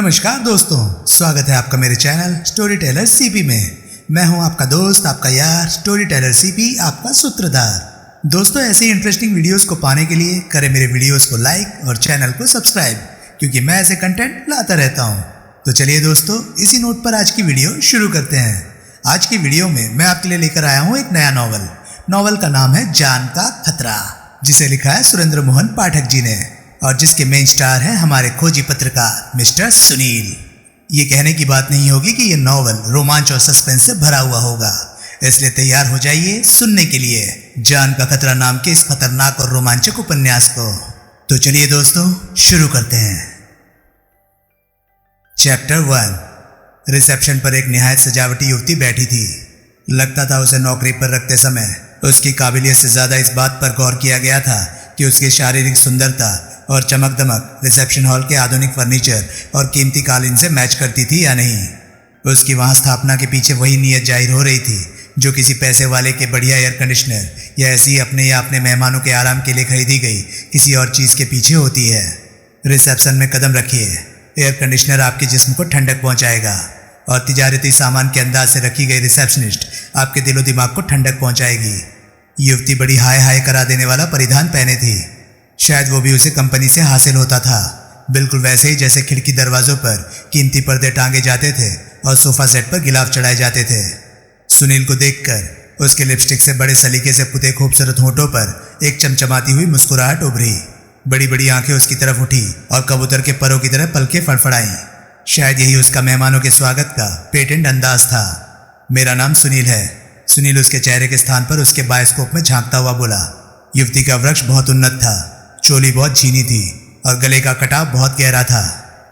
नमस्कार दोस्तों, स्वागत है आपका मेरे चैनल स्टोरी टेलर सीपी में। मैं हूं आपका दोस्त, आपका यार, स्टोरी टेलर सीपी, आपका सूत्रधार। दोस्तों, ऐसे ही इंटरेस्टिंग वीडियोस को पाने के लिए करें मेरे वीडियोस को लाइक और चैनल को सब्सक्राइब, क्योंकि मैं ऐसे कंटेंट लाता रहता हूं। तो चलिए दोस्तों, इसी नोट पर आज की वीडियो शुरू करते हैं। आज की वीडियो में मैं आपके लिए लेकर आया हूँ एक नया नॉवल का नाम है जान का खतरा, जिसे लिखा है सुरेंद्र मोहन पाठक जी ने, और जिसके मेन स्टार हैं हमारे खोजी पत्रकार मिस्टर सुनील। ये कहने की बात नहीं होगी कि ये नॉवल रोमांच और सस्पेंस से भरा हुआ होगा, इसलिए तैयार हो जाइए सुनने के लिए जान का खतरा नाम के इस खतरनाक और रोमांचक उपन्यास को। तो चलिए दोस्तों, शुरू करते हैं। चैप्टर 1। रिसेप्शन पर एक निहायत सजावटी युवती बैठी थी। लगता था उसे नौकरी पर रखते समय उसकी काबिलियत से ज्यादा इस बात पर गौर किया गया था कि उसकी शारीरिक सुंदरता और चमक दमक रिसेप्शन हॉल के आधुनिक फर्नीचर और कीमती कालीन से मैच करती थी या नहीं। उसकी वहां स्थापना के पीछे वही नीयत जाहिर हो रही थी जो किसी पैसे वाले के बढ़िया एयर कंडीशनर या ऐसी अपने मेहमानों के आराम के लिए खरीदी गई किसी और चीज के पीछे होती है। रिसेप्शन में कदम रखिए, एयर कंडीशनर आपके जिस्म को ठंडक पहुंचाएगा और तिजारती सामान के अंदाज से रखी गई रिसेप्शनिस्ट आपके दिलो दिमाग को ठंडक पहुंचाएगी। युवती बड़ी हाय हाय करा देने वाला परिधान पहने थी। शायद वो भी उसे कंपनी से हासिल होता था, बिल्कुल वैसे ही जैसे खिड़की दरवाजों पर कीमती पर्दे टांगे जाते थे और सोफा सेट पर गिलाफ चढ़ाए जाते थे। सुनील को देखकर उसके लिपस्टिक से बड़े सलीके से पुते खूबसूरत होठों पर एक चमचमाती हुई मुस्कुराहट उभरी। बड़ी बड़ी आंखें उसकी तरफ उठी और कबूतर के परों की तरह पलकें फड़फड़ाईं। शायद यही उसका मेहमानों के स्वागत का पेटेंट अंदाज था। मेरा नाम सुनील है। सुनील उसके चेहरे के स्थान पर उसके बायोस्कोप में झांकता हुआ बोला। युवती का वृक्ष बहुत उन्नत था, चोली बहुत झीनी थी और गले का कटाव बहुत गहरा था।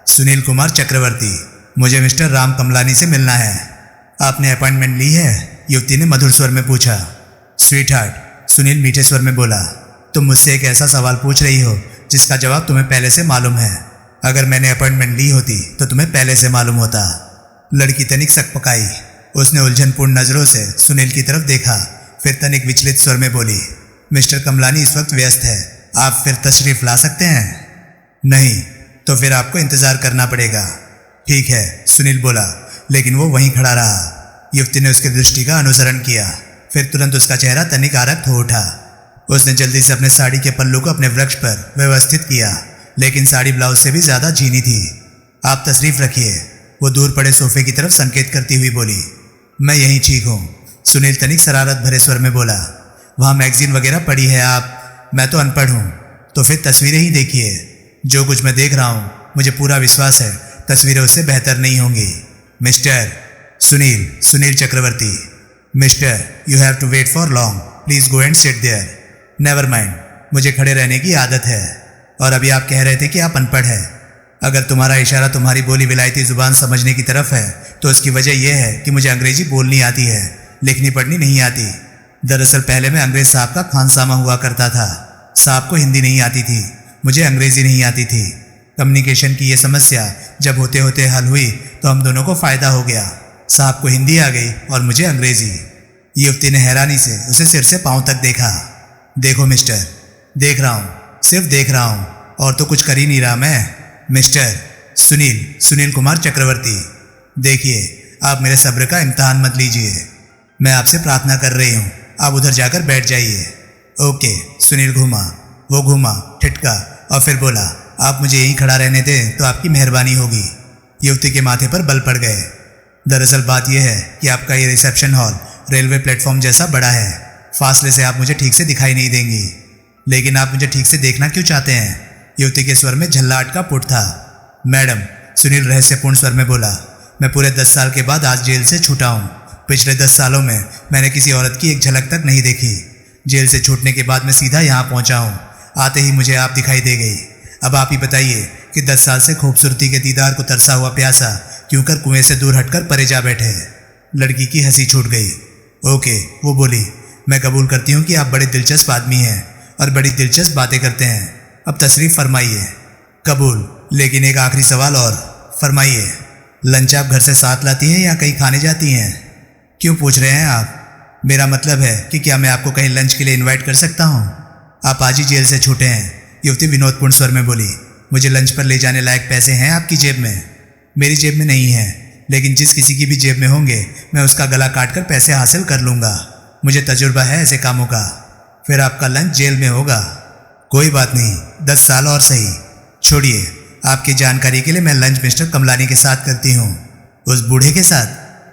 सुनील कुमार चक्रवर्ती, मुझे मिस्टर राम कमलानी से मिलना है। आपने अपॉइंटमेंट ली है? युवती ने मधुर स्वर में पूछा। स्वीट हार्ट, सुनील मीठे स्वर में बोला, तुम मुझसे एक ऐसा सवाल पूछ रही हो जिसका जवाब तुम्हें पहले से मालूम है। अगर मैंने अपॉइंटमेंट ली होती तो तुम्हें पहले से मालूम होता। लड़की तनिक सकपकाई। उसने उलझनपूर्ण नजरों से सुनील की तरफ देखा, फिर तनिक विचलित स्वर में बोली, मिस्टर कमलानी इस वक्त व्यस्त है, आप फिर तशरीफ ला सकते हैं? नहीं, तो फिर आपको इंतजार करना पड़ेगा। ठीक है, सुनील बोला, लेकिन वो वहीं खड़ा रहा। युवती ने उसकी दृष्टि का अनुसरण किया, फिर तुरंत उसका चेहरा तनिक आरक्त हो उठा। उसने जल्दी से अपने साड़ी के पल्लू को अपने वृक्ष पर व्यवस्थित किया, लेकिन साड़ी ब्लाउज से भी ज्यादा झीनी थी। आप तशरीफ रखिए, वो दूर पड़े सोफे की तरफ संकेत करती हुई बोली। मैं यहीं ठीक हूँ, सुनील तनिक शरारत भरे स्वर में बोला। वहाँ मैगजीन वगैरह पड़ी है आप? मैं तो अनपढ़ हूँ। तो फिर तस्वीरें ही देखिए। जो कुछ मैं देख रहा हूँ मुझे पूरा विश्वास है तस्वीरें उससे बेहतर नहीं होंगी। Mister Sunil Chakraborty, mister you have to wait for long, please go and sit there. Never mind, मुझे खड़े रहने की आदत है। और अभी आप कह रहे थे कि आप अनपढ़ हैं। अगर तुम्हारा इशारा तुम्हारी बोली विलायती जुबान समझने की तरफ है तो उसकी वजह यह है कि मुझे अंग्रेजी बोलनी आती है, लिखनी पढ़नी नहीं आती। दरअसल पहले मैं अंग्रेज साहब का खानसामा हुआ करता था। साहब को हिंदी नहीं आती थी, मुझे अंग्रेजी नहीं आती थी। कम्युनिकेशन की ये समस्या जब होते होते हल हुई तो हम दोनों को फायदा हो गया। साहब को हिंदी आ गई और मुझे अंग्रेजी। युवती ने हैरानी से उसे सिर से पांव तक देखा। देखो मिस्टर, देख रहा हूँ, सिर्फ देख रहा हूँ, और तो कुछ कर ही नहीं रहा मैं। मिस्टर सुनील कुमार चक्रवर्ती, देखिए, आप मेरे सब्र का इम्तहान मत लीजिए। मैं आपसे प्रार्थना कर रही हूँ, आप उधर जाकर बैठ जाइए। ओके। सुनील घूमा, ठिठका और फिर बोला, आप मुझे यहीं खड़ा रहने दें तो आपकी मेहरबानी होगी। युवती के माथे पर बल पड़ गए। दरअसल बात यह है कि आपका ये रिसेप्शन हॉल रेलवे प्लेटफॉर्म जैसा बड़ा है। फासले से आप मुझे ठीक से दिखाई नहीं देंगी। लेकिन आप मुझे ठीक से देखना क्यों चाहते हैं? युवती के स्वर में झल्लाहट का पुट था। मैडम, सुनील रहस्यपूर्ण स्वर में बोला, मैं पूरे 10 साल के बाद आज जेल से छूटा हूँ। पिछले 10 सालों में मैंने किसी औरत की एक झलक तक नहीं देखी। जेल से छूटने के बाद मैं सीधा यहाँ पहुँचा हूँ। आते ही मुझे आप दिखाई दे गई। अब आप ही बताइए कि 10 साल से खूबसूरती के दीदार को तरसा हुआ प्यासा क्यों कर कुएं से दूर हटकर परे जा बैठे। लड़की की हंसी छूट गई। ओके, वो बोली, मैं कबूल करती हूँ कि आप बड़े दिलचस्प आदमी हैं और बड़ी दिलचस्प बातें करते हैं। अब तशरीफ फरमाइए। कबूल, लेकिन एक आखिरी सवाल और। फरमाइए। लंच आप घर से साथ लाती हैं या कहीं खाने जाती हैं? क्यों पूछ रहे हैं आप? मेरा मतलब है कि क्या मैं आपको कहीं लंच के लिए इनवाइट कर सकता हूँ? आप आज ही जेल से छूटे हैं, युवती विनोदपूर्ण स्वर में बोली। मुझे लंच पर ले जाने लायक पैसे हैं आपकी जेब में? मेरी जेब में नहीं है, लेकिन जिस किसी की भी जेब में होंगे मैं उसका गला काट कर पैसे हासिल कर लूँगा। मुझे तजुर्बा है ऐसे कामों का। फिर आपका लंच जेल में होगा। कोई बात नहीं, 10 साल और सही। छोड़िए, आपकी जानकारी के लिए मैं लंच मिस्टर कमलानी के साथ करती हूँ। उस बूढ़े के साथ?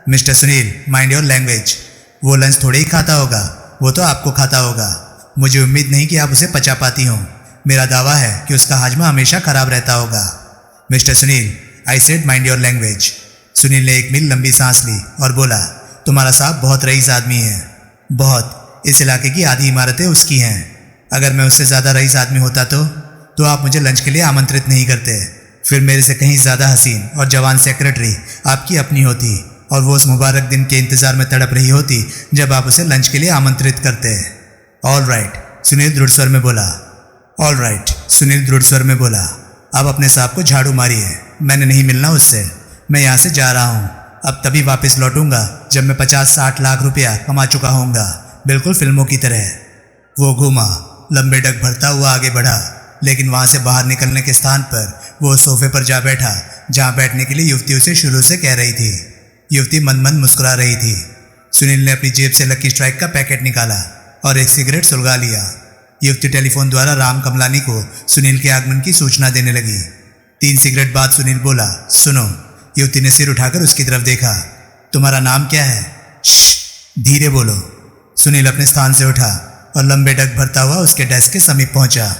Mister Sunil, mind your language. वो लंच थोड़े ही खाता होगा, वो तो आपको खाता होगा। मुझे उम्मीद नहीं कि आप उसे पचा पाती हों। मेरा दावा है कि उसका हाजमा हमेशा खराब रहता होगा। Mister Sunil, I said mind your language. Sunil ने एक मील लंबी सांस ली और बोला, तुम्हारा साहब बहुत रईस आदमी है, बहुत। इस इलाके की आधी इमारतें उसकी हैं। अगर मैं उससे ज़्यादा रईस आदमी होता तो आप मुझे लंच के लिए आमंत्रित नहीं करते। फिर मेरे से कहीं ज़्यादा हसीन और जवान सेक्रेटरी आपकी अपनी होती, और वो उस मुबारक दिन के इंतज़ार में तड़प रही होती जब आप उसे लंच के लिए आमंत्रित करते। ऑल राइट, सुनील दृढ़ स्वर में बोला। ऑल राइट, सुनील दृढ़ स्वर में बोला। अब अपने साहब को झाड़ू मारिए, मैंने नहीं मिलना उससे। मैं यहाँ से जा रहा हूँ, अब तभी वापस लौटूंगा जब मैं 50-60 लाख रुपया कमा चुका होऊंगा, बिल्कुल फिल्मों की तरह। वो घूमा, लंबे डग भरता हुआ आगे बढ़ा, लेकिन वहाँ से बाहर निकलने के स्थान पर वो सोफे पर जा बैठा जहाँ बैठने के लिए युवती उसे शुरू से कह रही थी। युवती मन मन मुस्कुरा रही थी। सुनील ने अपनी जेब से लकी स्ट्राइक का पैकेट निकाला और एक सिगरेट सुलगा लिया। युवती टेलीफोन द्वारा राम कमलानी को सुनील के आगमन की सूचना देने लगी। 3 सिगरेट बाद सुनील बोला, सुनो। युवती ने सिर उठाकर उसकी तरफ देखा। तुम्हारा नाम क्या है? धीरे बोलो। सुनील अपने स्थान से उठा और लंबे डग भरता हुआ उसके डेस्क के समीप पहुंचा।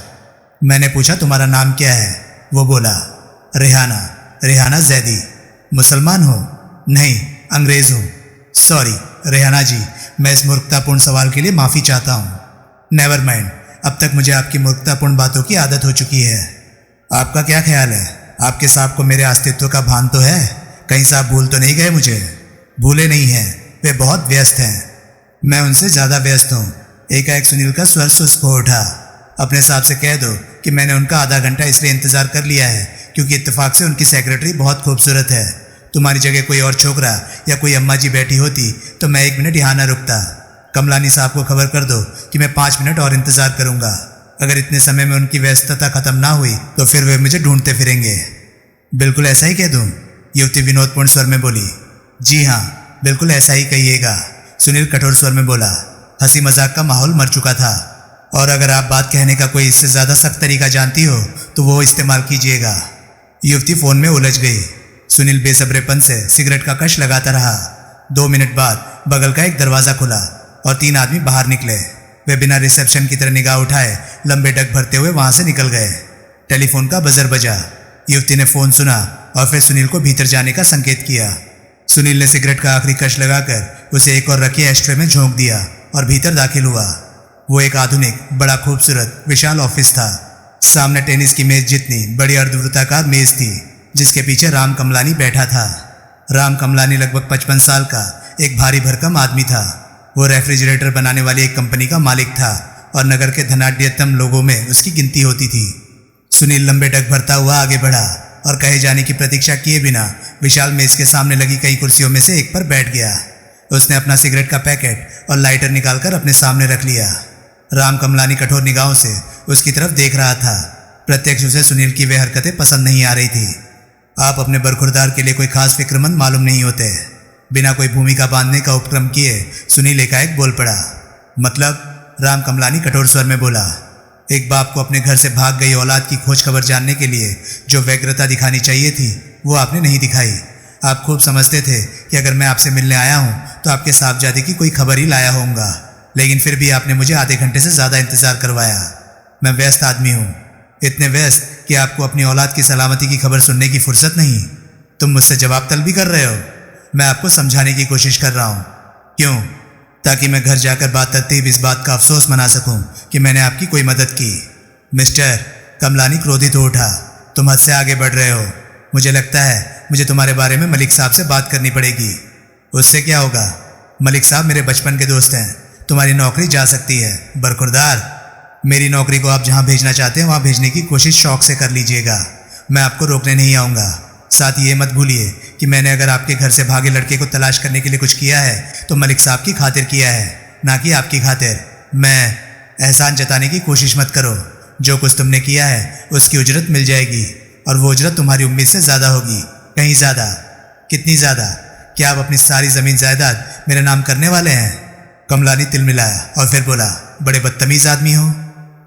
मैंने पूछा तुम्हारा नाम क्या है? वो बोला, रेहाना, रेहाना जैदी। मुसलमान हो? नहीं, अंग्रेज हूँ। सॉरी रेहाना जी, मैं इस मूर्खतापूर्ण सवाल के लिए माफ़ी चाहता हूँ। नेवर माइंड, अब तक मुझे आपकी मूर्खतापूर्ण बातों की आदत हो चुकी है। आपका क्या ख्याल है? आपके साहब को मेरे अस्तित्व का भान तो है? कहीं साहब भूल तो नहीं गए मुझे? भूले नहीं हैं, वे बहुत व्यस्त हैं। मैं उनसे ज़्यादा व्यस्त हूँ। एकाएक सुनील का स्वर सुस्त हो उठा। अपने साहब से कह दो कि मैंने उनका आधा घंटा इसलिए इंतज़ार कर लिया है क्योंकि इत्तेफाक से उनकी सेक्रेटरी बहुत खूबसूरत है। तुम्हारी जगह कोई और छोकरा या कोई अम्मा जी बैठी होती तो मैं 1 मिनट यहाँ ना रुकता। कमलानी साहब को खबर कर दो कि मैं 5 मिनट और इंतज़ार करूँगा। अगर इतने समय में उनकी व्यस्तता खत्म ना हुई तो फिर वे मुझे ढूंढते फिरेंगे। बिल्कुल ऐसा ही कह दूँ? युवती विनोदपूर्ण स्वर में बोली। जी हाँ, बिल्कुल ऐसा ही कहिएगा, सुनील कठोर स्वर में बोला। हंसी मजाक का माहौल मर चुका था, और अगर आप बात कहने का कोई इससे ज़्यादा सख्त तरीका जानती हो तो वो इस्तेमाल कीजिएगा। युवती फ़ोन में उलझ गई। सुनील बेसब्रेपन से सिगरेट का कश लगाता रहा। 2 मिनट बाद बगल का एक दरवाज़ा खुला और 3 आदमी बाहर निकले। वे बिना रिसेप्शन की तरह निगाह उठाए लंबे डग भरते हुए वहाँ से निकल गए। टेलीफोन का बजर बजा। युवती ने फ़ोन सुना और फिर सुनील को भीतर जाने का संकेत किया। सुनील ने सिगरेट का आखिरी कश लगाकर उसे एक और रखे एस्ट्रे में झोंक दिया और भीतर दाखिल हुआ। वो एक आधुनिक, बड़ा खूबसूरत, विशाल ऑफिस था। सामने टेनिस की मेज जितनी बड़ी अर्धवृत्ताकार मेज थी, जिसके पीछे राम कमलानी बैठा था। राम कमलानी लगभग 55 साल का एक भारी भरकम आदमी था। वो रेफ्रिजरेटर बनाने वाली एक कंपनी का मालिक था और नगर के धनाढ्यतम लोगों में उसकी गिनती होती थी। सुनील लंबे डग भरता हुआ आगे बढ़ा और कहे जाने की प्रतीक्षा किए बिना विशाल मेज के सामने लगी कई कुर्सियों में से एक पर बैठ गया। उसने अपना सिगरेट का पैकेट और लाइटर निकालकर अपने सामने रख लिया। राम कमलानी कठोर निगाहों से उसकी तरफ देख रहा था। प्रत्यक्ष उसे सुनील की वे हरकतें पसंद नहीं आ रही थी। आप अपने बरखुरदार के लिए कोई खास फिक्रमंद मालूम नहीं होते। बिना कोई भूमिका बांधने का उपक्रम किए सुनील एकाएक बोल पड़ा। मतलब? राम कमलानी कठोर स्वर में बोला। एक बाप को अपने घर से भाग गई औलाद की खोज खबर जानने के लिए जो व्यग्रता दिखानी चाहिए थी वो आपने नहीं दिखाई। आप खूब समझते थे कि अगर मैं आपसे मिलने आया हूँ तो आपके साहबजादे की कोई खबर ही लाया होऊंगा, लेकिन फिर भी आपने मुझे आधे घंटे से ज़्यादा इंतज़ार करवाया। मैं व्यस्त आदमी हूँ, इतने व्यस्त कि आपको अपनी औलाद की सलामती की खबर सुनने की फुर्सत नहीं। तुम मुझसे जवाब तलबी कर रहे हो। मैं आपको समझाने की कोशिश कर रहा हूँ। क्यों? ताकि मैं घर जाकर बात तरतीब इस बात का अफसोस मना सकूं कि मैंने आपकी कोई मदद की। मिस्टर कमलानी क्रोधित हो उठा। तुम हद से आगे बढ़ रहे हो। मुझे लगता है मुझे तुम्हारे बारे में मलिक साहब से बात करनी पड़ेगी। उससे क्या होगा? मलिक साहब मेरे बचपन के दोस्त हैं। तुम्हारी नौकरी जा सकती है। बरखुरदार, मेरी नौकरी को आप जहाँ भेजना चाहते हैं वहाँ भेजने की कोशिश शौक से कर लीजिएगा। मैं आपको रोकने नहीं आऊँगा। साथ ही ये मत भूलिए कि मैंने अगर आपके घर से भागे लड़के को तलाश करने के लिए कुछ किया है तो मलिक साहब की खातिर किया है, ना कि आपकी खातिर। मैं एहसान जताने की कोशिश मत करो। जो कुछ तुमने किया है उसकी उजरत मिल जाएगी, और वो उजरत तुम्हारी उम्मीद से ज़्यादा होगी। कहीं ज्यादा। कितनी ज्यादा? क्या आप अपनी सारी जमीन जायदाद मेरे नाम करने वाले हैं? कमलानी तिलमिलाया और फिर बोला, बड़े बदतमीज आदमी हो।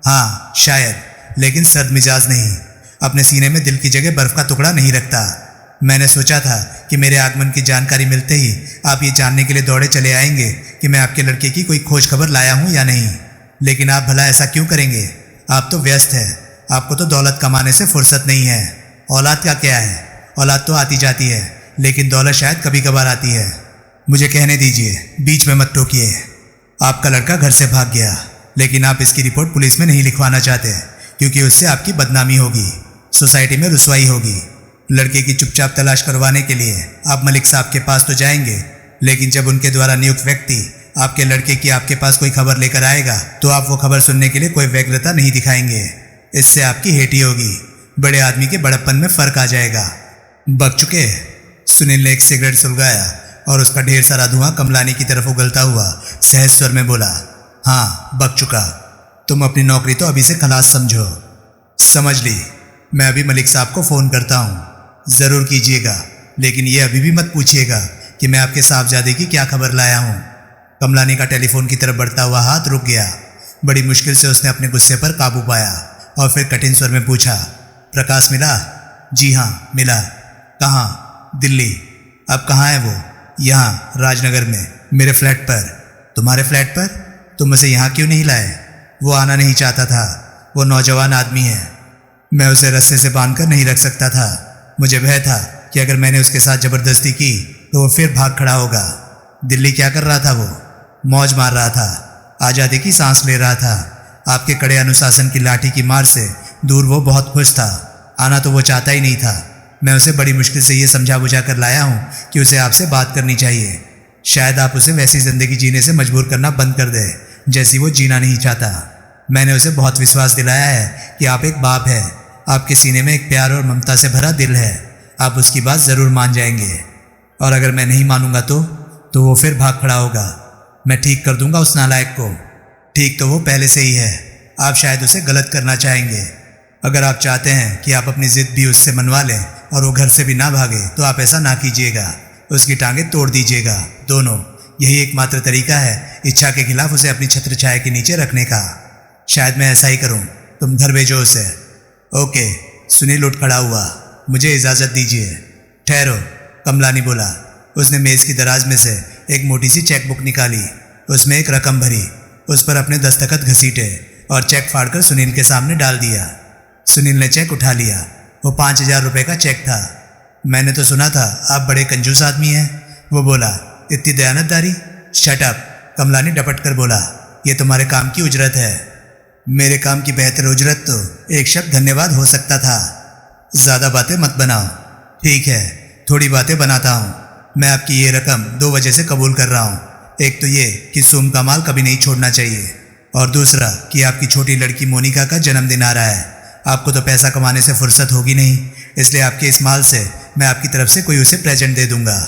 हाँ शायद, लेकिन सर्द मिजाज नहीं। अपने सीने में दिल की जगह बर्फ का टुकड़ा नहीं रखता। मैंने सोचा था कि मेरे आगमन की जानकारी मिलते ही आप ये जानने के लिए दौड़े चले आएंगे कि मैं आपके लड़के की कोई खोज खबर लाया हूं या नहीं। लेकिन आप भला ऐसा क्यों करेंगे? आप तो व्यस्त हैं। आपको तो दौलत कमाने से फुर्सत नहीं है। औलाद का क्या है? औलाद तो आती जाती है, लेकिन दौलत शायद कभी कभार आती है। मुझे कहने दीजिए, बीच में मत टोकिए। आपका लड़का घर से भाग गया, लेकिन आप इसकी रिपोर्ट पुलिस में नहीं लिखवाना चाहते क्योंकि उससे आपकी बदनामी होगी, सोसाइटी में रुसवाई होगी। लड़के की चुपचाप तलाश करवाने के लिए आप मलिक साहब के पास तो जाएंगे, लेकिन जब उनके द्वारा नियुक्त व्यक्ति आपके लड़के की आपके पास कोई खबर लेकर आएगा तो आप वो खबर सुनने के लिए कोई व्यग्रता नहीं दिखाएंगे। इससे आपकी हेटी होगी। बड़े आदमी के बड़प्पन में फर्क आ जाएगा। बक चुके? सुनील ने एक सिगरेट सुलगाया और उसका ढेर सारा धुआं कमलानी की तरफ उगलता हुआ सहज स्वर में बोला, हाँ बक चुका। तुम अपनी नौकरी तो अभी से खलास समझो। समझ ली। मैं अभी मलिक साहब को फ़ोन करता हूँ। ज़रूर कीजिएगा, लेकिन ये अभी भी मत पूछिएगा कि मैं आपके साहबजादे की क्या खबर लाया हूँ। कमलानी का टेलीफोन की तरफ बढ़ता हुआ हाथ रुक गया। बड़ी मुश्किल से उसने अपने गुस्से पर काबू पाया और फिर कठिन स्वर में पूछा, प्रकाश मिला? जी हाँ मिला। कहाँ? दिल्ली। अब कहाँ है वो? यहाँ राजनगर में, मेरे फ्लैट पर। तुम्हारे फ्लैट पर? तुम उसे यहाँ क्यों नहीं लाए? वो आना नहीं चाहता था। वो नौजवान आदमी है। मैं उसे रस्से से बांधकर नहीं रख सकता था। मुझे भय था कि अगर मैंने उसके साथ जबरदस्ती की तो वो फिर भाग खड़ा होगा। दिल्ली क्या कर रहा था वो? मौज मार रहा था, आज़ादी की सांस ले रहा था। आपके कड़े अनुशासन की लाठी की मार से दूर वो बहुत खुश था। आना तो वो चाहता ही नहीं था। मैं उसे बड़ी मुश्किल से ये समझा बुझा कर लाया हूँ कि उसे आपसे बात करनी चाहिए। शायद आप उसे वैसी ज़िंदगी जीने से मजबूर करना बंद कर दें जैसी वो जीना नहीं चाहता। मैंने उसे बहुत विश्वास दिलाया है कि आप एक बाप है। आपके सीने में एक प्यार और ममता से भरा दिल है। आप उसकी बात ज़रूर मान जाएंगे। और अगर मैं नहीं मानूंगा तो वो फिर भाग खड़ा होगा। मैं ठीक कर दूंगा उस नालायक को। ठीक तो वो पहले से ही है। आप शायद उसे गलत करना चाहेंगे। अगर आप चाहते हैं कि आप अपनी ज़िद भी उससे मनवा लें और वो घर से भी ना भागे तो आप ऐसा ना कीजिएगा। उसकी टांगें तोड़ दीजिएगा, दोनों। यही एकमात्र तरीका है इच्छा के खिलाफ उसे अपनी छत्र छाया के नीचे रखने का। शायद मैं ऐसा ही करूं। तुम घर भेजो उसे। ओके। सुनील उठ खड़ा हुआ। मुझे इजाज़त दीजिए। ठहरो, कमलानी बोला। उसने मेज़ की दराज में से एक मोटी सी चेकबुक निकाली। उसमें एक रकम भरी, उस पर अपने दस्तखत घसीटे और चेक फाड़कर सुनील के सामने डाल दिया। सुनील ने चेक उठा लिया। वो 5,000 रुपये का चेक था। मैंने तो सुना था आप बड़े कंजूस आदमी हैं, वो बोला। इतनी दयानतदारी? शट अप, कमलानी डपट कर बोला। ये तुम्हारे काम की उजरत है। मेरे काम की बेहतर उजरत तो एक शब्द धन्यवाद हो सकता था। ज़्यादा बातें मत बनाओ। ठीक है, थोड़ी बातें बनाता हूँ। मैं आपकी ये रकम 2 वजह से कबूल कर रहा हूँ। एक तो ये कि सोम का माल कभी नहीं छोड़ना चाहिए, और दूसरा कि आपकी छोटी लड़की मोनिका का जन्मदिन आ रहा है। आपको तो पैसा कमाने से फुर्सत होगी नहीं, इसलिए आपके इस माल से मैं आपकी तरफ से कोई उसे प्रेजेंट दे दूंगा।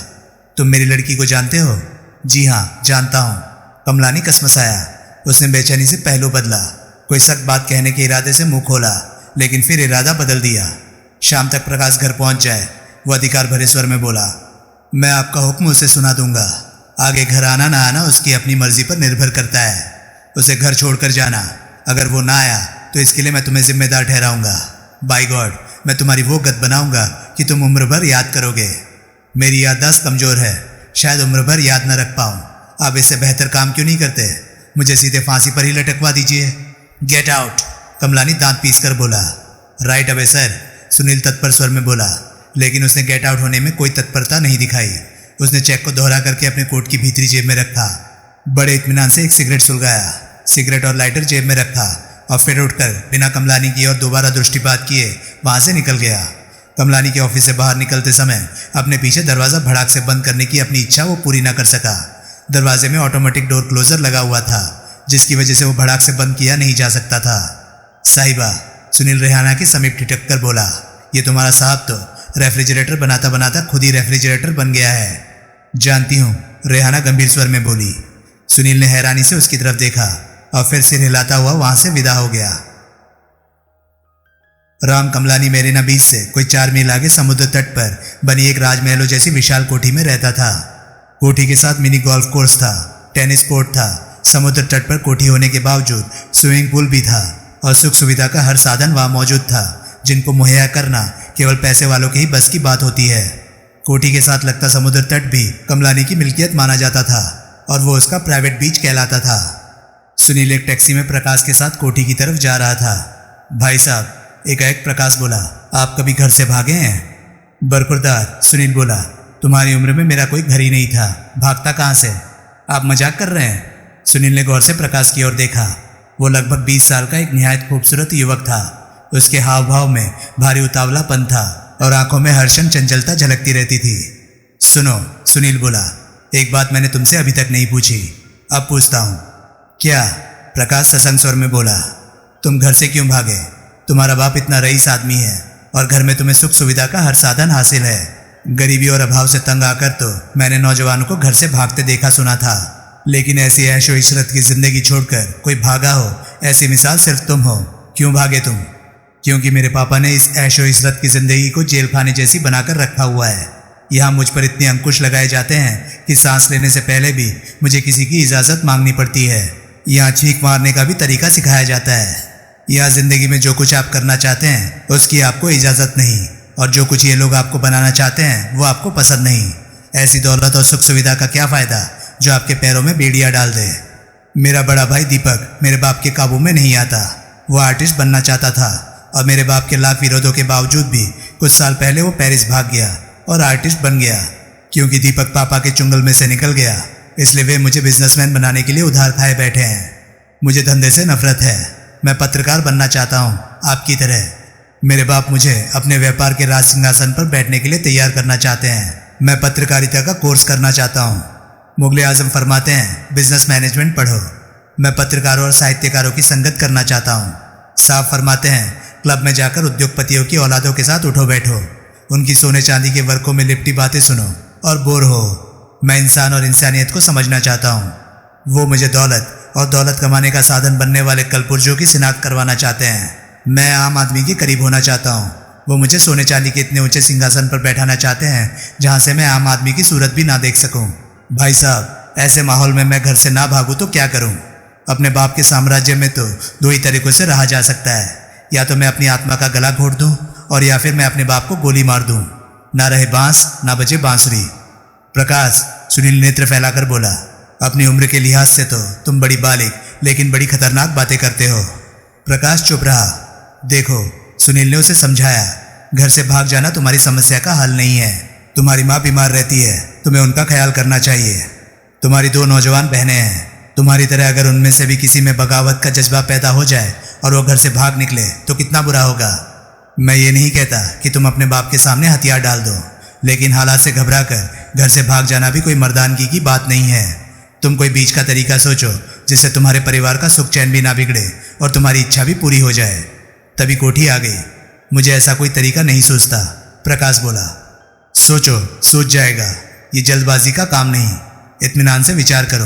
तुम मेरी लड़की को जानते हो? जी हाँ जानता हूँ। कमलानी कसमसाया। उसने बेचैनी से पहलू बदला। कोई सख्त बात कहने के इरादे से मुंह खोला, लेकिन फिर इरादा बदल दिया। शाम तक प्रकाश घर पहुंच जाए, वो अधिकार भरे स्वर में बोला। मैं आपका हुक्म उसे सुना दूंगा। आगे घर आना ना आना उसकी अपनी मर्जी पर निर्भर करता है। उसे घर छोड़कर जाना। अगर वो ना आया तो इसके लिए मैं तुम्हें जिम्मेदार ठहराऊंगा। बाय गॉड, मैं तुम्हारी वो गत बनाऊंगा कि तुम उम्र भर याद करोगे। मेरी याददाश्त कमज़ोर है, शायद उम्र भर याद न रख पाऊँ। आप इससे बेहतर काम क्यों नहीं करते? मुझे सीधे फांसी पर ही लटकवा दीजिए। गेट आउट, कमलानी दांत पीस कर बोला। राइट अवे सर, सुनील तत्पर स्वर में बोला, लेकिन उसने गेट आउट होने में कोई तत्परता नहीं दिखाई। उसने चेक को दोहरा करके अपने कोट की भीतरी जेब में रखा। बड़े इत्मीनान से एक सिगरेट सुलगाया, सिगरेट और लाइटर जेब में रखा और फिर उठकर बिना कमलानी की और दोबारा दृष्टिपात किए वहां से निकल गया। कमलानी के ऑफिस से बाहर निकलते समय अपने पीछे दरवाज़ा भड़ाक से बंद करने की अपनी इच्छा वो पूरी ना कर सका। दरवाजे में ऑटोमेटिक डोर क्लोजर लगा हुआ था, जिसकी वजह से वो भड़ाक से बंद किया नहीं जा सकता था। साहिबा, सुनील रेहाना के समीप ठिठक कर बोला। ये तुम्हारा साहब तो रेफ्रिजरेटर बनाता बनाता खुद ही रेफ्रिजरेटर बन गया है। जानती हूँ, रेहाना गंभीर स्वर में बोली। सुनील ने हैरानी से उसकी तरफ देखा और फिर सिर हिलाता हुआ वहां से विदा हो गया। राम कमलानी मेरीना बीच से कोई 4 मील आगे समुद्र तट पर बनी एक राजमहलों जैसी विशाल कोठी में रहता था। कोठी के साथ मिनी गोल्फ कोर्स था, टेनिस कोर्ट था। समुद्र तट पर कोठी होने के बावजूद स्विमिंग पूल भी था और सुख सुविधा का हर साधन वहां मौजूद था, जिनको मुहैया करना केवल पैसे वालों के ही बस की बात होती है। कोठी के साथ लगता समुद्र तट भी कमलानी की मिल्कियत माना जाता था और वो उसका प्राइवेट बीच कहलाता था। सुनील एक टैक्सी में प्रकाश के साथ कोठी की तरफ जा रहा था। भाई साहब, एकाएक प्रकाश बोला, आप कभी घर से भागे हैं? बरखुरदार, सुनील बोला, तुम्हारी उम्र में मेरा कोई घर ही नहीं था, भागता कहाँ से? आप मजाक कर रहे हैं? सुनील ने गौर से प्रकाश की ओर देखा। वो लगभग 20 साल का एक निहायत खूबसूरत युवक था। उसके हाव भाव में भारी उतावलापन था और आंखों में हर्षण चंचलता झलकती रहती थी। सुनो, सुनील बोला, एक बात मैंने तुमसे अभी तक नहीं पूछी, अब पूछता हूँ। क्या? प्रकाश सशंक स्वर में बोला, तुम घर से क्यों भागे? तुम्हारा बाप इतना रईस आदमी है और घर में तुम्हें सुख सुविधा का हर साधन हासिल है। गरीबी और अभाव से तंग आकर तो मैंने नौजवानों को घर से भागते देखा सुना था, लेकिन ऐसी ऐशो इशरत की जिंदगी छोड़कर कोई भागा हो, ऐसी मिसाल सिर्फ तुम हो। क्यों भागे तुम? क्योंकि मेरे पापा ने इस ऐशो इशरत की जिंदगी को जेल खाने जैसी बनाकर रखा हुआ है। यहाँ मुझ पर इतने अंकुश लगाए जाते हैं कि सांस लेने से पहले भी मुझे किसी की इजाज़त मांगनी पड़ती है। यहाँ छींक मारने का भी तरीका सिखाया जाता है। यहाँ जिंदगी में जो कुछ आप करना चाहते हैं उसकी आपको इजाज़त नहीं, और जो कुछ ये लोग आपको बनाना चाहते हैं वो आपको पसंद नहीं। ऐसी दौलत और सुख सुविधा का क्या फ़ायदा जो आपके पैरों में बेड़ियाँ डाल दे। मेरा बड़ा भाई दीपक मेरे बाप के काबू में नहीं आता। वो आर्टिस्ट बनना चाहता था और मेरे बाप के लाख विरोधों के बावजूद भी कुछ साल पहले वो पेरिस भाग गया और आर्टिस्ट बन गया। क्योंकि दीपक पापा के चुंगल में से निकल गया, इसलिए वे मुझे बिजनेसमैन बनाने के लिए उधार खाए बैठे हैं। मुझे धंधे से नफरत है। मैं पत्रकार बनना चाहता हूँ, आपकी तरह। मेरे बाप मुझे अपने व्यापार के राज सिंहासन पर बैठने के लिए तैयार करना चाहते हैं। मैं पत्रकारिता का कोर्स करना चाहता हूँ। मुगले आजम फरमाते हैं बिजनेस मैनेजमेंट पढ़ो। मैं पत्रकारों और साहित्यकारों की संगत करना चाहता हूँ। साहब फरमाते हैं क्लब में जाकर उद्योगपतियों की औलादों के साथ उठो बैठो, उनकी सोने चांदी के वर्कों में लिपटी बातें सुनो और बोर हो। मैं इंसान और इंसानियत को समझना चाहता हूँ। वो मुझे दौलत और दौलत कमाने का साधन बनने वाले कलपुर्जों की शिनाख्त करवाना चाहते हैं। मैं आम आदमी के करीब होना चाहता हूँ। वो मुझे सोने चांदी के इतने ऊंचे सिंहासन पर बैठाना चाहते हैं जहाँ से मैं आम आदमी की सूरत भी ना देख सकूँ। भाई साहब, ऐसे माहौल में मैं घर से ना भागूँ तो क्या करूँ? अपने बाप के साम्राज्य में तो 2 ही तरीकों से रहा जा सकता है, या तो मैं अपनी आत्मा का गला घोट दूँ और या फिर मैं अपने बाप को गोली मार दूँ। ना रहे बांस ना बजे बांसुरी। प्रकाश, सुनील नेत्र फैलाकर बोला, अपनी उम्र के लिहाज से तो तुम बड़ी बालिग लेकिन बड़ी खतरनाक बातें करते हो। प्रकाश चुप रहा। देखो, सुनील ने उसे समझाया, घर से भाग जाना तुम्हारी समस्या का हल नहीं है। तुम्हारी माँ बीमार रहती है, तुम्हें उनका ख्याल करना चाहिए। तुम्हारी 2 नौजवान बहनें हैं। तुम्हारी तरह अगर उनमें से भी किसी में बगावत का जज्बा पैदा हो जाए और वो घर से भाग निकले तो कितना बुरा होगा। मैं ये नहीं कहता कि तुम अपने बाप के सामने हथियार डाल दो, लेकिन हालात से घबरा कर घर से भाग जाना भी कोई मर्दानगी की बात नहीं है। तुम कोई बीच का तरीका सोचो जिससे तुम्हारे परिवार का सुख चैन भी ना बिगड़े और तुम्हारी इच्छा भी पूरी हो जाए। तभी कोठी आ गई। मुझे ऐसा कोई तरीका नहीं सोचता, प्रकाश बोला। सोचो, सोच जाएगा। ये जल्दबाजी का काम नहीं, इत्मीनान से विचार करो।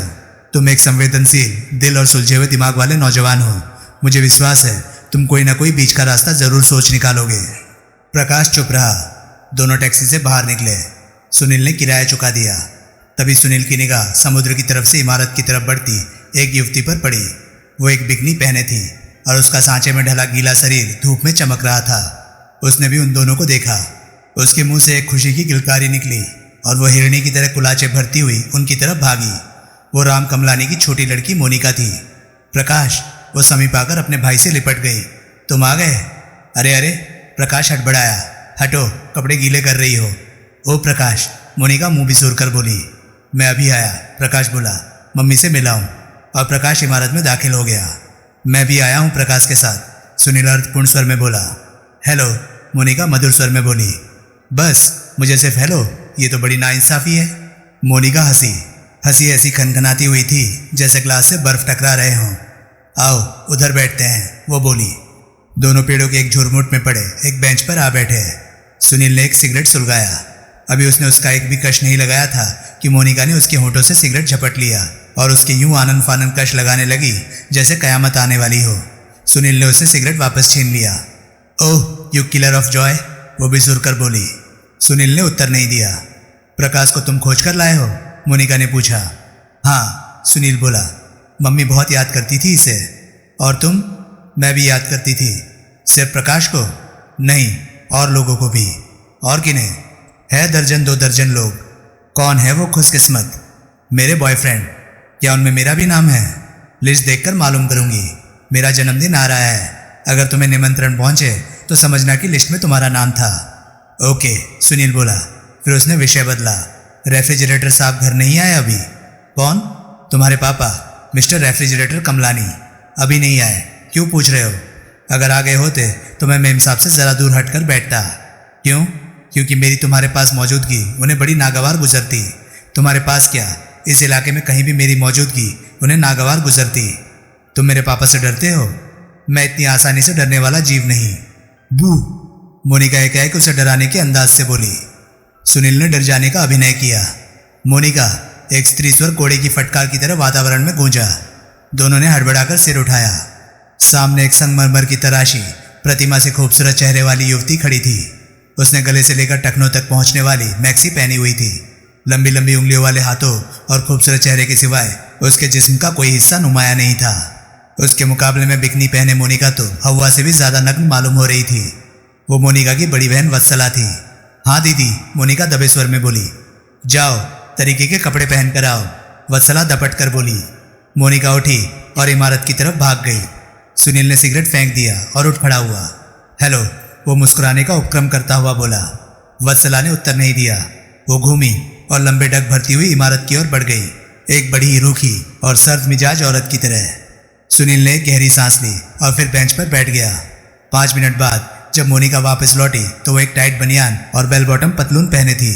तुम एक संवेदनशील दिल और सुलझे हुए दिमाग वाले नौजवान हो। मुझे विश्वास है तुम कोई ना कोई बीच का रास्ता जरूर सोच निकालोगे। प्रकाश चुप रहा। दोनों टैक्सी से बाहर निकले। सुनील ने किराया चुका दिया। तभी सुनील की निगाह समुद्र की तरफ से इमारत की तरफ बढ़ती एक युवती पर पड़ी। वो एक बिकनी पहने थी और उसका सांचे में ढला गीला शरीर धूप में चमक रहा था। उसने भी उन दोनों को देखा। उसके मुंह से एक खुशी की किलकारी निकली और वो हिरणी की तरह कुलाचे भरती हुई उनकी तरफ भागी। वो राम कमलानी की छोटी लड़की मोनिका थी। प्रकाश, वो समीप आकर अपने भाई से लिपट गई। तुम आ गए? अरे अरे, प्रकाश हड़बड़ाया। हटो, कपड़े गीले कर रही हो। ओ प्रकाश, मोनिका मुंह बिसूर कर बोली। मैं अभी आया, प्रकाश बोला। मम्मी से मिला हूँ। और प्रकाश इमारत में दाखिल हो गया। मैं भी आया हूँ प्रकाश के साथ, सुनील अर्थपूर्ण स्वर में बोला। हेलो, मोनिका मधुर स्वर में बोली। बस मुझे सिर्फ हेलो, ये तो बड़ी नाइंसाफी है। मोनिका हंसी ऐसी खनखनाती हुई थी जैसे ग्लास से बर्फ टकरा रहे हों। आओ उधर बैठते हैं, वो बोली। दोनों पेड़ों के एक झुरमुट में पड़े एक बेंच पर आ बैठे। सुनील ने एक सिगरेट सुलगाया। अभी उसने उसका एक भी कश नहीं लगाया था कि मोनिका ने उसके होठों से सिगरेट झपट लिया और उसके यूं आनन फानन कश लगाने लगी जैसे कयामत आने वाली हो। सुनील ने उससे सिगरेट वापस छीन लिया। Oh you killer of Joy, वो भी सुर कर बोली। सुनील ने उत्तर नहीं दिया। प्रकाश को तुम खोज कर लाए हो? मोनिका ने पूछा। हाँ, सुनील बोला। मम्मी बहुत याद करती थी इसे। और तुम? मैं भी याद करती थी। सिर्फ प्रकाश को? नहीं, और लोगों को भी। और किन्हें? है दर्जन 2 दर्जन लोग। कौन है वो खुशकिस्मत? मेरे बॉयफ्रेंड। क्या उनमें मेरा भी नाम है? लिस्ट देखकर मालूम करूंगी। मेरा जन्मदिन आ रहा है। अगर तुम्हें निमंत्रण पहुंचे तो समझना कि लिस्ट में तुम्हारा नाम था। ओके, सुनील बोला। फिर उसने विषय बदला। रेफ्रिजरेटर साहब घर नहीं आए अभी? कौन? तुम्हारे पापा, मिस्टर रेफ्रिजरेटर कमलानी। अभी नहीं आए? क्यों पूछ रहे हो? अगर आ गए होते तो मैं मेम साहब से ज़रा दूर हटकर बैठता। क्यों? क्योंकि मेरी तुम्हारे पास मौजूदगी उन्हें बड़ी नागवार गुजरती। तुम्हारे पास क्या, इस इलाके में कहीं भी मेरी मौजूदगी उन्हें नागवार गुजरती। तुम मेरे पापा से डरते हो? मैं इतनी आसानी से डरने वाला जीव नहीं। बू, मोनिका एकाएक उसे डराने के अंदाज से बोली। सुनील ने डर जाने का अभिनय किया। मोनिका, एक स्त्री स्वर कोड़े की फटकार की तरह वातावरण में गूंजा। दोनों ने हड़बड़ाकर सिर उठाया। सामने एक संगमरमर की तराशी प्रतिमा से खूबसूरत चेहरे वाली युवती खड़ी थी। उसने गले से लेकर टखनों तक पहुंचने वाली मैक्सी पहनी हुई थी। लंबी लंबी उंगलियों वाले हाथों और खूबसूरत चेहरे के सिवाय उसके जिस्म का कोई हिस्सा नुमाया नहीं था। उसके मुकाबले में बिकनी पहने मोनिका तो हवा से भी ज्यादा नग्न मालूम हो रही थी। वो मोनिका की बड़ी बहन वत्सला थी। हाँ दीदी, मोनिका दबे स्वर में बोली। जाओ, तरीके के कपड़े पहन कर आओ, वत्सला दपट कर बोली। मोनिका उठी और इमारत की तरफ भाग गई। सुनील ने सिगरेट फेंक दिया और उठ खड़ा हुआ। हेलो, वो मुस्कुराने का उपक्रम करता हुआ बोला। वत्सला ने उत्तर नहीं दिया। वो घूमी और लंबे डग भरती हुई इमारत की ओर बढ़ गई, एक बड़ी ही रूखी और सर्द मिजाज औरत की तरह। सुनील ने एक गहरी सांस ली और फिर बेंच पर बैठ गया। 5 मिनट बाद जब मोनिका वापस लौटी तो वो एक टाइट बनियान और बेल बॉटम पतलून पहने थी।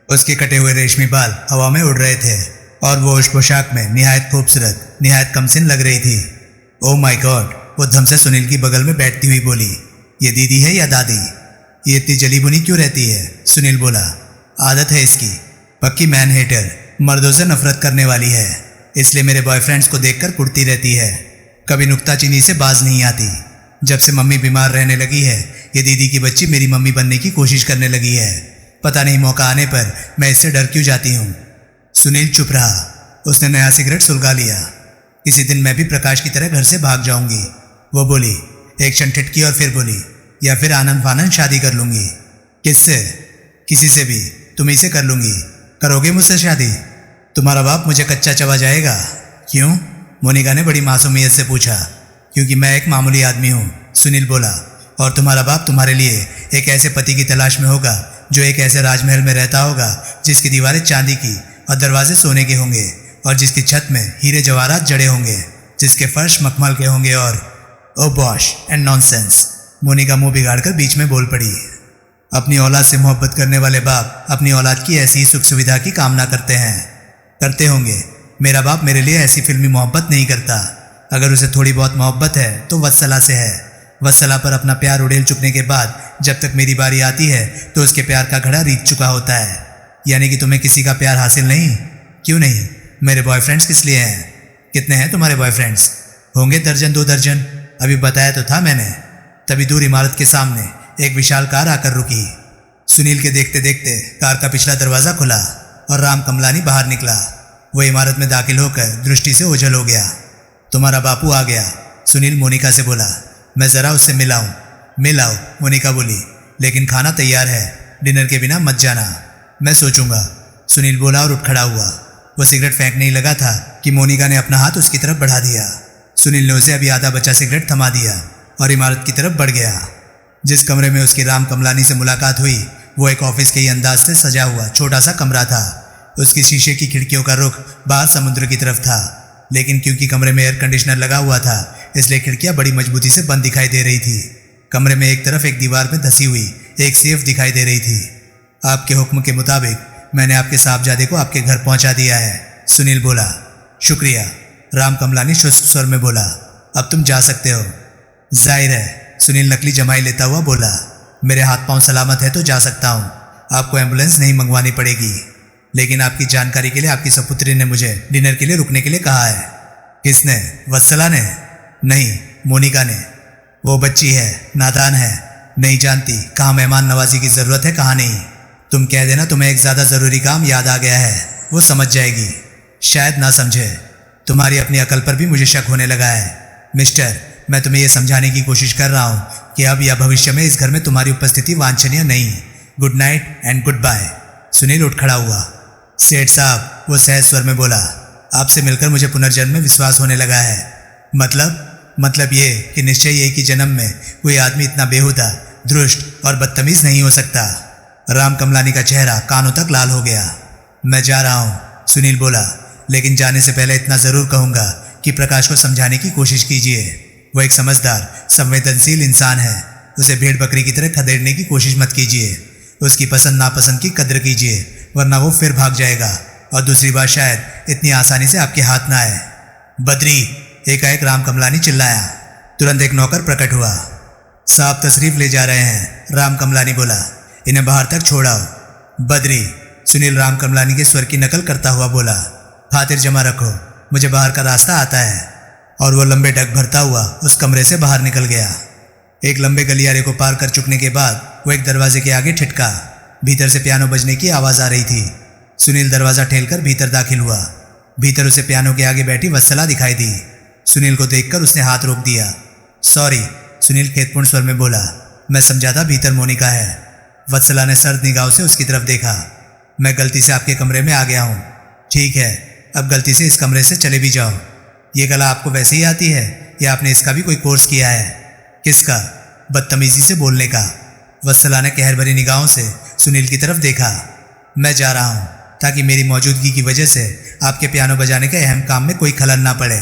उसके कटे हुए रेशमी बाल हवा में उड़ रहे थे और वो उस पोशाक में निहायत खूबसूरत, निहायत कमसिन लग रही थी। ओह माय गॉड, वो धम से सुनील की बगल में बैठती हुई बोली। ये दीदी है या दादी? ये इतनी जली बुनी क्यों रहती है? सुनील बोला। आदत है इसकी, पक्की मैन हेटर, मर्दों से नफरत करने वाली है, इसलिए मेरे बॉयफ्रेंड्स को देखकर कुड़ती रहती है। कभी नुक्ताचीनी से बाज नहीं आती। जब से मम्मी बीमार रहने लगी है, ये दीदी की बच्ची मेरी मम्मी बनने की कोशिश करने लगी है। पता नहीं मौका आने पर मैं इससे डर क्यों जाती हूँ। सुनील चुप रहा। उसने नया सिगरेट सुलगा लिया। किसी दिन मैं भी प्रकाश की तरह घर से भाग जाऊंगी, वो बोली। एक क्षण ठिठकी और फिर बोली, या फिर आनंद फानंद शादी कर लूंगी। किससे? किसी से भी, तुम्हीं से कर लूंगी। करोगे मुझसे शादी? तुम्हारा बाप मुझे कच्चा चबा जाएगा। क्यों? मोनिका ने बड़ी मासूमियत से पूछा। क्योंकि मैं एक मामूली आदमी हूँ, सुनील बोला, और तुम्हारा बाप तुम्हारे लिए एक ऐसे पति की तलाश में होगा जो एक ऐसे राजमहल में रहता होगा जिसकी दीवारें चांदी की और दरवाजे सोने के होंगे और जिसकी छत में हीरे जवाहरात जड़े होंगे, जिसके फर्श मखमल के होंगे और ओ बॉश एंड नॉनसेंस। मोनिका मुंह बिगाड़कर बीच में बोल पड़ी। अपनी औलाद से मोहब्बत करने वाले बाप अपनी औलाद की ऐसी ही सुख सुविधा की कामना करते हैं। करते होंगे। मेरा बाप मेरे लिए ऐसी फिल्मी मोहब्बत नहीं करता। अगर उसे थोड़ी बहुत मोहब्बत है तो वत्सला से है। वत्सला पर अपना प्यार उड़ेल चुकने के बाद जब तक मेरी बारी आती है तो उसके प्यार का घड़ा रीत चुका होता है। यानी कि तुम्हें किसी का प्यार हासिल नहीं? क्यों नहीं? मेरे बॉयफ्रेंड्स किस लिए हैं? कितने हैं तुम्हारे बॉयफ्रेंड्स? होंगे दर्जन 2 दर्जन। अभी बताया तो था मैंने। तभी दूर इमारत के सामने एक विशाल कार आकर रुकी। सुनील के देखते देखते कार का पिछला दरवाजा खुला और राम कमलानी बाहर निकला। वो इमारत में दाखिल होकर दृष्टि से ओझल हो गया। तुम्हारा बापू आ गया, सुनील मोनिका से बोला। मैं जरा उससे मिलाऊं। मिलाओ, मोनिका बोली, लेकिन खाना तैयार है, डिनर के बिना मत जाना। मैं सोचूंगा, सुनील बोला और उठ खड़ा हुआ। वो सिगरेट फेंकने ही लगा था कि मोनिका ने अपना हाथ उसकी तरफ बढ़ा दिया। सुनील ने उसे अभी आधा बचा सिगरेट थमा दिया और इमारत की तरफ बढ़ गया। जिस कमरे में उसकी राम कमलानी से मुलाकात हुई वो एक ऑफिस के ही अंदाज से सजा हुआ छोटा सा कमरा था। उसकी शीशे की खिड़कियों का रुख बाहर समुद्र की तरफ था, लेकिन क्योंकि कमरे में एयर कंडीशनर लगा हुआ था इसलिए खिड़कियां बड़ी मजबूती से बंद दिखाई दे रही थी। कमरे में एक तरफ एक दीवार में धसी हुई एक सेफ दिखाई दे रही थी। आपके हुक्म के मुताबिक मैंने आपके साहबजादे को आपके घर पहुंचा दिया है, सुनील बोला। शुक्रिया, राम कमलानी शुष्क स्वर में बोला। अब तुम जा सकते हो। जाहिर है, सुनील नकली जमाई लेता हुआ बोला। मेरे हाथ पांव सलामत है तो जा सकता हूँ। आपको एम्बुलेंस नहीं मंगवानी पड़ेगी, लेकिन आपकी जानकारी के लिए आपकी सपुत्री ने मुझे डिनर के लिए रुकने के लिए कहा है। किसने? वत्सला ने? नहीं, मोनिका ने। वो बच्ची है, नादान है, नहीं जानती कहाँ मेहमान नवाजी की जरूरत है कहाँ नहीं। तुम कह देना तुम्हें एक ज्यादा जरूरी काम याद आ गया है, वो समझ जाएगी। शायद ना समझे। तुम्हारी अपनी अकल पर भी मुझे शक होने लगा है। मिस्टर, मैं तुम्हें यह समझाने की कोशिश कर रहा हूँ कि अब या भविष्य में इस घर में तुम्हारी उपस्थिति वांछनीय नहीं। Good night and goodbye. Sunil उठ खड़ा हुआ। सेठ साहब, वो सहज स्वर में बोला, आपसे मिलकर मुझे पुनर्जन्म में विश्वास होने लगा है। मतलब ये कि निश्चय ये कि जन्म में कोई आदमी इतना बेहुदा, दुष्ट और बदतमीज नहीं हो सकता। राम कमलानी का चेहरा कानों तक लाल हो गया। मैं जा रहा हूँ, सुनील बोला, लेकिन जाने से पहले इतना जरूर कहूँगा कि प्रकाश को समझाने की कोशिश कीजिए। वो एक समझदार, संवेदनशील इंसान है। उसे भेड़ बकरी की तरह खदेड़ने की कोशिश मत कीजिए। उसकी पसंद नापसंद की कद्र कीजिए, वरना वो फिर भाग जाएगा और दूसरी बार शायद इतनी आसानी से आपके हाथ ना आए। बद्री, एकाएक राम कमलानी चिल्लाया। तुरंत एक नौकर प्रकट हुआ। साहब तशरीफ ले जा रहे हैं, राम कमलानी बोला, इन्हें बाहर तक छोड़ाओ। बद्री, सुनील राम कमलानी के स्वर की नकल करता हुआ बोला, खातिर जमा रखो, मुझे बाहर का रास्ता आता है। और वो लंबे डग भरता हुआ उस कमरे से बाहर निकल गया। एक लंबे गलियारे को पार कर चुकने के बाद वो एक दरवाजे के आगे ठिठका। भीतर से पियानो बजने की आवाज आ रही थी। सुनील दरवाजा ठेलकर भीतर दाखिल हुआ। भीतर उसे पियानो के आगे बैठी वत्सला दिखाई दी। सुनील को देखकर उसने हाथ रोक दिया। सॉरी, सुनील खेदपूर्ण स्वर में बोला, मैं समझा था भीतर मोनिका है। वत्सला ने सर्द निगाहों से उसकी तरफ देखा। मैं गलती से आपके कमरे में आ गया हूँ। ठीक है, अब गलती से इस कमरे से चले भी जाओ। ये कला आपको वैसे ही आती है या आपने इसका भी कोई कोर्स किया है? किसका? बदतमीजी से बोलने का। वत्सला ने कहर भरी निगाहों से सुनील की तरफ देखा। मैं जा रहा हूँ ताकि मेरी मौजूदगी की वजह से आपके पियानो बजाने के अहम काम में कोई खलल ना पड़े।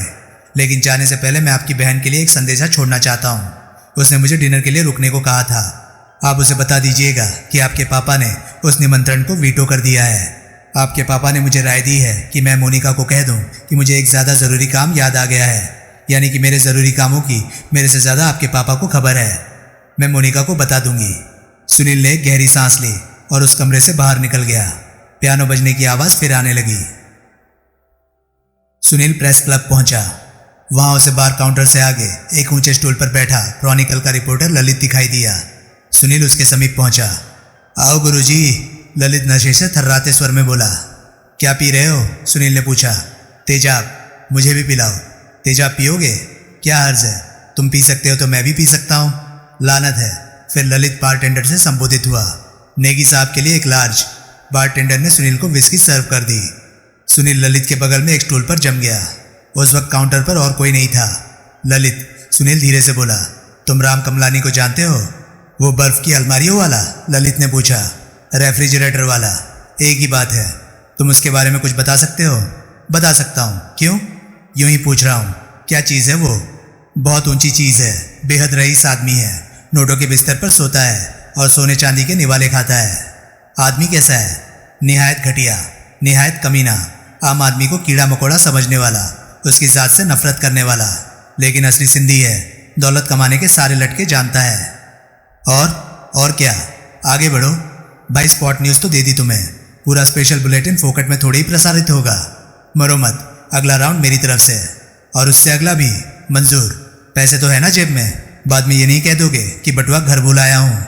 लेकिन जाने से पहले मैं आपकी बहन के लिए एक संदेशा छोड़ना चाहता हूँ। उसने मुझे डिनर के लिए रुकने को कहा था। आप उसे बता दीजिएगा कि आपके पापा ने उस निमंत्रण को वीटो कर दिया है। आपके पापा ने मुझे राय दी है कि मैं मोनिका को कह दूं कि मुझे एक ज़्यादा ज़रूरी काम याद आ गया है, यानी कि मेरे ज़रूरी कामों की मेरे से ज़्यादा आपके पापा को खबर है। मैं मोनिका को बता दूंगी। सुनील ने गहरी सांस ली और उस कमरे से बाहर निकल गया। पियानो बजने की आवाज़ फिर आने लगी। सुनील प्रेस क्लब पहुंचा। वहां उसे बार काउंटर से आगे एक ऊंचे स्टूल पर बैठा क्रॉनिकल का रिपोर्टर ललित दिखाई दिया। सुनील उसके समीप पहुंचा। आओ गुरुजी, ललित नशे से थर्राते स्वर में बोला। क्या पी रहे हो? सुनील ने पूछा। तेजाब, मुझे भी पिलाओ। तेजाब पियोगे? क्या हर्ज है, तुम पी सकते हो तो मैं भी पी सकता हूँ। लानत है। फिर ललित बारटेंडर से संबोधित हुआ। नेगी साहब के लिए एक लार्ज। बारटेंडर ने सुनील को विस्की सर्व कर दी। सुनील ललित के बगल में एक स्टूल पर जम गया। उस वक्त काउंटर पर और कोई नहीं था। ललित, सुनील धीरे से बोला, तुम राम कमलानी को जानते हो? वो बर्फ की अलमारियों वाला? ललित ने पूछा। रेफ्रिजरेटर वाला, एक ही बात है। तुम उसके बारे में कुछ बता सकते हो? बता सकता हूँ। क्यों? यूं ही पूछ रहा हूँ। क्या चीज़ है वो? बहुत ऊंची चीज़ है। बेहद रईस आदमी है। नोटों के बिस्तर पर सोता है और सोने चांदी के निवाले खाता है। आदमी कैसा है? निहायत घटिया, निहायत कमीना, आम आदमी को कीड़ा मकोड़ा समझने वाला, उसकी जात से नफरत करने वाला, लेकिन असली सिंधी है। दौलत कमाने के सारे लटके जानता है। और क्या? आगे बढ़ो भाई। स्पॉट न्यूज़ तो दे दी तुम्हें। पूरा स्पेशल बुलेटिन फोकट में थोड़ी ही प्रसारित होगा। मरो मत, अगला राउंड मेरी तरफ से और उससे अगला भी मंजूर। पैसे तो है ना जेब में? बाद में ये नहीं कह दोगे कि बटुआ घर भूल आया हूँ।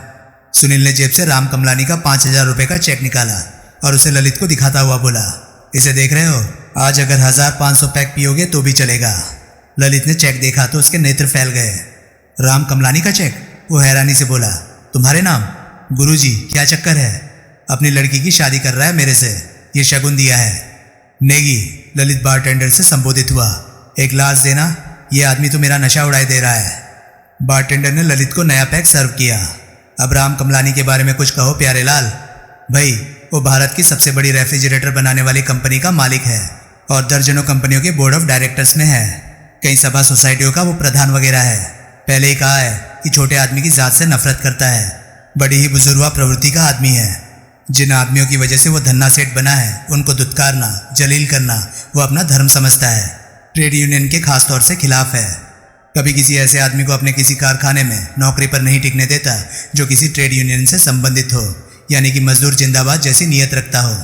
सुनील ने जेब से राम कमलानी का 5,000 रुपये का चेक निकाला और उसे ललित को दिखाता हुआ बोला, इसे देख रहे हो? आज अगर 1,500 पैक पियोगे तो भी चलेगा। ललित ने चेक देखा तो उसके नेत्र फैल गए। राम कमलानी का चेक? वो हैरानी से बोला, तुम्हारे नाम? गुरुजी, क्या चक्कर है? अपनी लड़की की शादी कर रहा है मेरे से, ये शगुन दिया है। नेगी, ललित बारटेंडर से संबोधित हुआ। एक लार्ज देना, ये आदमी तो मेरा नशा उड़ाए दे रहा है। बारटेंडर ने ललित को नया पैक सर्व किया। अब राम कमलानी के बारे में कुछ कहो प्यारे लाल। भाई, वो भारत की सबसे बड़ी रेफ्रिजरेटर बनाने वाली कंपनी का मालिक है और दर्जनों कंपनियों के बोर्ड ऑफ डायरेक्टर्स में है। कई सभा सोसाइटियों का वो प्रधान वगैरह है। पहले ही कहा है कि छोटे आदमी की जात से नफरत करता है। बड़ी ही बुजुर्गा प्रवृत्ति का आदमी है। जिन आदमियों की वजह से वो धन्ना सेठ बना है, उनको दुत्कारना, जलील करना वो अपना धर्म समझता है। ट्रेड यूनियन के खास तौर से खिलाफ है। कभी किसी ऐसे आदमी को अपने किसी कारखाने में नौकरी पर नहीं टिकने देता जो किसी ट्रेड यूनियन से संबंधित हो, यानी कि मजदूर जिंदाबाद जैसी नीयत रखता हो।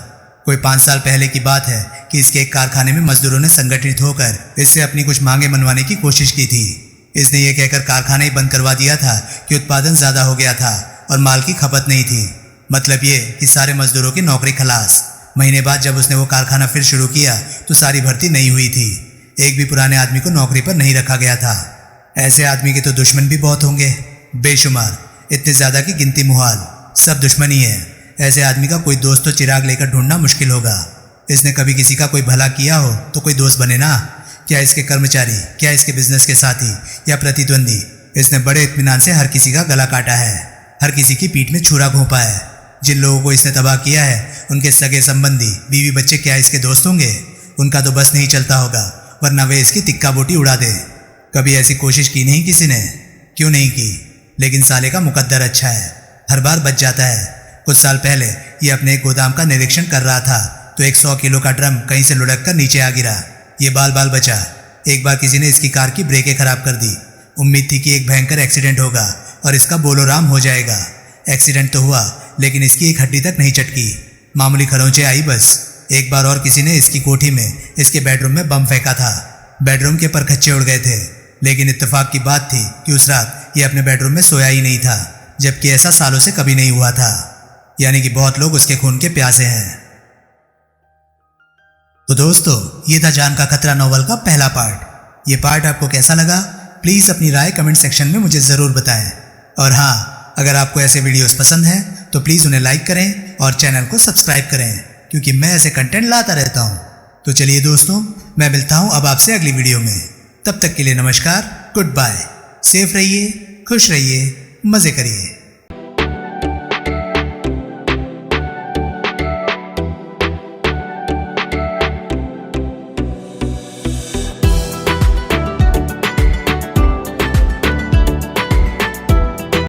कोई 5 साल पहले की बात है कि इसके एक कारखाने में मजदूरों ने संगठित होकर इससे अपनी कुछ मांगे मनवाने की कोशिश की थी। इसने ये कहकर कारखाना ही बंद करवा दिया था कि उत्पादन ज्यादा हो गया था और माल की खपत नहीं थी। मतलब ये कि सारे मजदूरों की नौकरी खलास। महीने बाद जब उसने वो कारखाना फिर शुरू किया तो सारी भर्ती नहीं हुई थी। एक भी पुराने आदमी को नौकरी पर नहीं रखा गया था। ऐसे आदमी के तो दुश्मन भी बहुत होंगे, बेशुमार, इतने ज्यादा की गिनती मुहाल। सब दुश्मन ही है। ऐसे आदमी का कोई दोस्त तो चिराग लेकर ढूंढना मुश्किल होगा। इसने कभी किसी का कोई भला किया हो तो कोई दोस्त बने ना। क्या इसके कर्मचारी, क्या इसके बिजनेस के साथी या प्रतिद्वंदी, इसने बड़े इत्मीनान से हर किसी का गला काटा है, हर किसी की पीठ में छुरा घोंपा है। जिन लोगों को इसने तबाह किया है उनके सगे संबंधी, बीवी बच्चे क्या इसके दोस्त होंगे? उनका तो बस नहीं चलता होगा, वरना वे इसकी तिक्का बोटी उड़ा दे। कभी ऐसी कोशिश की नहीं किसी ने? क्यों नहीं की? लेकिन साले का मुकद्दर अच्छा है, हर बार बच जाता है। कुछ साल पहले ये अपने एक गोदाम का निरीक्षण कर रहा था तो एक 100 किलो का ड्रम कहीं से लुढ़क कर नीचे आ गिरा। ये बाल बाल बचा। एक बार किसी ने इसकी कार की ब्रेकें खराब कर दी। उम्मीद थी कि एक भयंकर एक्सीडेंट होगा और इसका बोलोराम हो जाएगा। एक्सीडेंट तो हुआ लेकिन इसकी एक हड्डी तक नहीं चटकी, मामूली खरोंचे आई बस। एक बार और किसी ने इसकी कोठी में, इसके बेडरूम में बम फेंका था। बेडरूम के परखच्चे उड़ गए थे, लेकिन इत्तेफाक की बात थी कि उस रात ये अपने बेडरूम में सोया ही नहीं था, जबकि ऐसा सालों से कभी नहीं हुआ था। यानी कि बहुत लोग उसके खून के प्यासे हैं। तो दोस्तों, ये था जान का खतरा नॉवल का पहला पार्ट। ये पार्ट आपको कैसा लगा प्लीज़ अपनी राय कमेंट सेक्शन में मुझे ज़रूर बताएं। और हाँ, अगर आपको ऐसे वीडियोस पसंद हैं तो प्लीज़ उन्हें लाइक करें और चैनल को सब्सक्राइब करें, क्योंकि मैं ऐसे कंटेंट लाता रहता हूँ। तो चलिए दोस्तों, मैं मिलता हूँ अब आपसे अगली वीडियो में। तब तक के लिए नमस्कार, गुड बाय, सेफ रहिए, खुश रहिए, मज़े करिए।